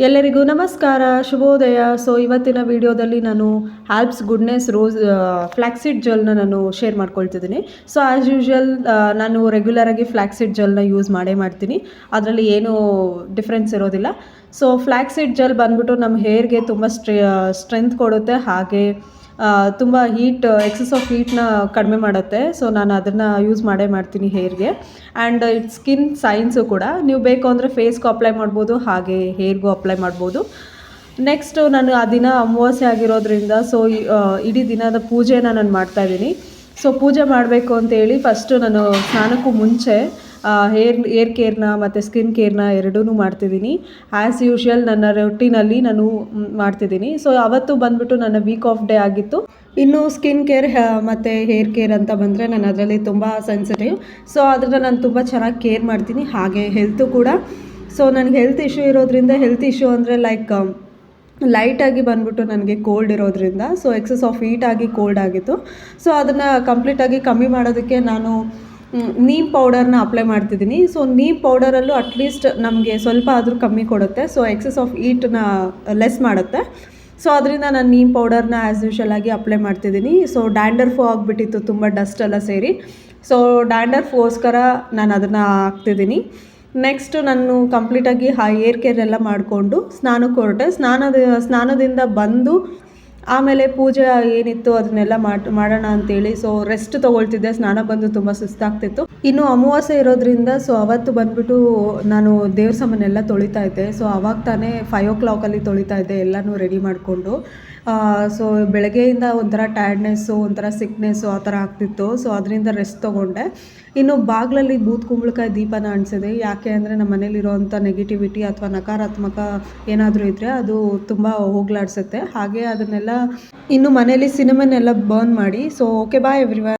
ಎಲ್ಲರಿಗೂ ನಮಸ್ಕಾರ, ಶುಭೋದಯ. ಸೊ ಇವತ್ತಿನ ವಿಡಿಯೋದಲ್ಲಿ ನಾನು ಆಲ್ಪ್ಸ್ ಗುಡ್ನೆಸ್ ರೋಸ್ ಫ್ಲ್ಯಾಕ್ಸೀಡ್ ಜೆಲ್ನ ನಾನು ಶೇರ್ ಮಾಡ್ಕೊಳ್ತಿದ್ದೀನಿ. ಸೊ ಆ್ಯಸ್ ಯೂಶ್ವಲ್ ನಾನು ರೆಗ್ಯುಲರಾಗಿ ಫ್ಲ್ಯಾಕ್ಸೀಡ್ ಜೆಲ್ನ ಯೂಸ್ ಮಾಡ್ತೀನಿ. ಅದರಲ್ಲಿ ಏನೂ ಡಿಫ್ರೆನ್ಸ್ ಇರೋದಿಲ್ಲ. ಸೊ ಫ್ಲ್ಯಾಕ್ಸೀಡ್ ಜೆಲ್ ಬಂದ್ಬಿಟ್ಟು ನಮ್ಮ ಹೇರ್ಗೆ ತುಂಬ ಸ್ಟ್ರೆಂತ್ ಕೊಡುತ್ತೆ, ಹಾಗೆ ತುಂಬ ಎಕ್ಸಸ್ ಆಫ್ ಹೀಟ್ನ ಕಡಿಮೆ ಮಾಡುತ್ತೆ. ಸೊ ನಾನು ಅದನ್ನು ಯೂಸ್ ಮಾಡ್ತೀನಿ ಹೇರ್ಗೆ. ಆ್ಯಂಡ್ ಇಟ್ಸ್ ಸ್ಕಿನ್ ಸೈನ್ಸು ಕೂಡ. ನೀವು ಬೇಕು ಅಂದರೆ ಫೇಸ್ಗೂ ಅಪ್ಲೈ ಮಾಡ್ಬೋದು, ಹಾಗೆ ಹೇರ್ಗೂ ಅಪ್ಲೈ ಮಾಡ್ಬೋದು. ನೆಕ್ಸ್ಟು ನಾನು ಆ ದಿನ ಅಮಾವಾಸ್ಯೆ ಆಗಿರೋದ್ರಿಂದ ಸೊ ಇಡೀ ದಿನದ ಪೂಜೆನ ನಾನು ಮಾಡ್ತಾಯಿದ್ದೀನಿ. ಸೊ ಪೂಜೆ ಮಾಡಬೇಕು ಅಂತೇಳಿ ಫಸ್ಟು ನಾನು ಸ್ನಾನಕ್ಕೂ ಮುಂಚೆ ಹೇರ್ ಕೇರ್ನ ಮತ್ತು ಸ್ಕಿನ್ ಕೇರ್ನ ಎರಡೂ ಮಾಡ್ತಿದ್ದೀನಿ. ಆ್ಯಸ್ ಯೂಶ್ವಲ್ ನನ್ನ ರೊಟೀನಲ್ಲಿ ನಾನು ಮಾಡ್ತಿದ್ದೀನಿ. ಸೊ ಅವತ್ತು ಬಂದುಬಿಟ್ಟು ನನ್ನ ವೀಕ್ ಆಫ್ ಡೇ ಆಗಿತ್ತು. ಇನ್ನು ಸ್ಕಿನ್ ಕೇರ್ ಮತ್ತು ಹೇರ್ ಕೇರ್ ಅಂತ ಬಂದರೆ ನಾನು ಅದರಲ್ಲಿ ತುಂಬ ಸೆನ್ಸಿಟಿವ್. ಸೊ ಅದನ್ನು ನಾನು ತುಂಬ ಚೆನ್ನಾಗಿ ಕೇರ್ ಮಾಡ್ತೀನಿ, ಹಾಗೆ ಹೆಲ್ತು ಕೂಡ. ಸೊ ನನಗೆ ಹೆಲ್ತ್ ಇಶ್ಯೂ ಇರೋದ್ರಿಂದ, ಹೆಲ್ತ್ ಇಶ್ಯೂ ಅಂದರೆ ಲೈಟಾಗಿ ಬಂದ್ಬಿಟ್ಟು ನನಗೆ ಕೋಲ್ಡ್ ಇರೋದ್ರಿಂದ, ಸೊ ಎಕ್ಸಸ್ ಆಫ್ ಹೀಟಾಗಿ ಕೋಲ್ಡ್ ಆಗಿತ್ತು. ಸೊ ಅದನ್ನು ಕಂಪ್ಲೀಟಾಗಿ ಕಮ್ಮಿ ಮಾಡೋದಕ್ಕೆ ನಾನು ನೀಮ್ ಪೌಡರ್ನ ಅಪ್ಲೈ ಮಾಡ್ತಿದ್ದೀನಿ. ಸೊ ನೀಮ್ ಪೌಡರಲ್ಲೂ ಅಟ್ಲೀಸ್ಟ್ ನಮಗೆ ಸ್ವಲ್ಪ ಆದರೂ ಕಮ್ಮಿ ಕೊಡುತ್ತೆ. ಸೊ ಎಕ್ಸಸ್ ಆಫ್ ಹೀಟನ್ನ ಲೆಸ್ ಮಾಡುತ್ತೆ. ಸೊ ಅದರಿಂದ ನಾನು ನೀಮ್ ಪೌಡರ್ನ ಆ್ಯಸ್ ಯೂಶ್ವಲ್ ಆಗಿ ಅಪ್ಲೈ ಮಾಡ್ತಿದ್ದೀನಿ. ಸೊ ಡ್ಯಾಂಡರ್ಫು ಆಗಿಬಿಟ್ಟಿತ್ತು, ತುಂಬ ಡಸ್ಟ್ ಎಲ್ಲ ಸೇರಿ. ಸೊ ಡ್ಯಾಂಡರ್ಫ್ಗೋಸ್ಕರ ನಾನು ಅದನ್ನು ಹಾಕ್ತಿದ್ದೀನಿ. ನೆಕ್ಸ್ಟು ನಾನು ಕಂಪ್ಲೀಟಾಗಿ ಹೇರ್ ಕೇರ್ ಎಲ್ಲ ಮಾಡಿಕೊಂಡು ಸ್ನಾನಕ್ಕೆ ಹೊರಟೆ. ಸ್ನಾನದಿಂದ ಬಂದು ಆಮೇಲೆ ಪೂಜೆ ಏನಿತ್ತು ಅದನ್ನೆಲ್ಲ ಮಾಡೋಣ ಅಂತೇಳಿ ಸೊ ರೆಸ್ಟ್ ತೊಗೊಳ್ತಿದ್ದೆ. ಸ್ನಾನ ಬಂದು ತುಂಬ ಸುಸ್ತಾಗ್ತಿತ್ತು. ಇನ್ನು ಅಮಾವಾಸ್ಯೆ ಇರೋದ್ರಿಂದ ಸೊ ಅವತ್ತು ಬಂದುಬಿಟ್ಟು ನಾನು ದೇವ್ರ ಸಾಮಾನೆಲ್ಲ ತೊಳಿತಾ ಇದ್ದೆ. ಸೊ ಅವಾಗ ತಾನೇ 5 o'clock ತೊಳಿತಾ ಇದ್ದೆ, ಎಲ್ಲನೂ ರೆಡಿ ಮಾಡಿಕೊಂಡು. ಸೊ ಬೆಳಗ್ಗೆಯಿಂದ ಒಂಥರ ಟಯರ್ಡ್ನೆಸ್ಸು, ಒಂಥರ ಸಿಕ್ನೆಸ್ಸು ಆ ಥರ ಆಗ್ತಿತ್ತು. ಸೊ ಅದರಿಂದ ರೆಸ್ಟ್ ತೊಗೊಂಡೆ. ಇನ್ನು ಬಾಗಿಲಲ್ಲಿ ಬೂದ್ ಕುಂಬಳಕಾಯಿ ದೀಪನ ಅಂಟಿಸಿದೆ. ಯಾಕೆ ಅಂದರೆ ನಮ್ಮ ಮನೇಲಿರೋವಂಥ ನೆಗೆಟಿವಿಟಿ ಅಥವಾ ನಕಾರಾತ್ಮಕ ಏನಾದರೂ ಇದ್ದರೆ ಅದು ತುಂಬ ಹೋಗ್ಲಾಡಿಸುತ್ತೆ. ಹಾಗೆ ಅದನ್ನೆಲ್ಲ ಇನ್ನು ಮನೇಲಿ ಸಿನಿಮನ್ ಎಲ್ಲ ಬರ್ನ್ ಮಾಡಿ. ಸೊ ಓಕೆ, ಬಾಯ್ ಎವ್ರಿವನ್.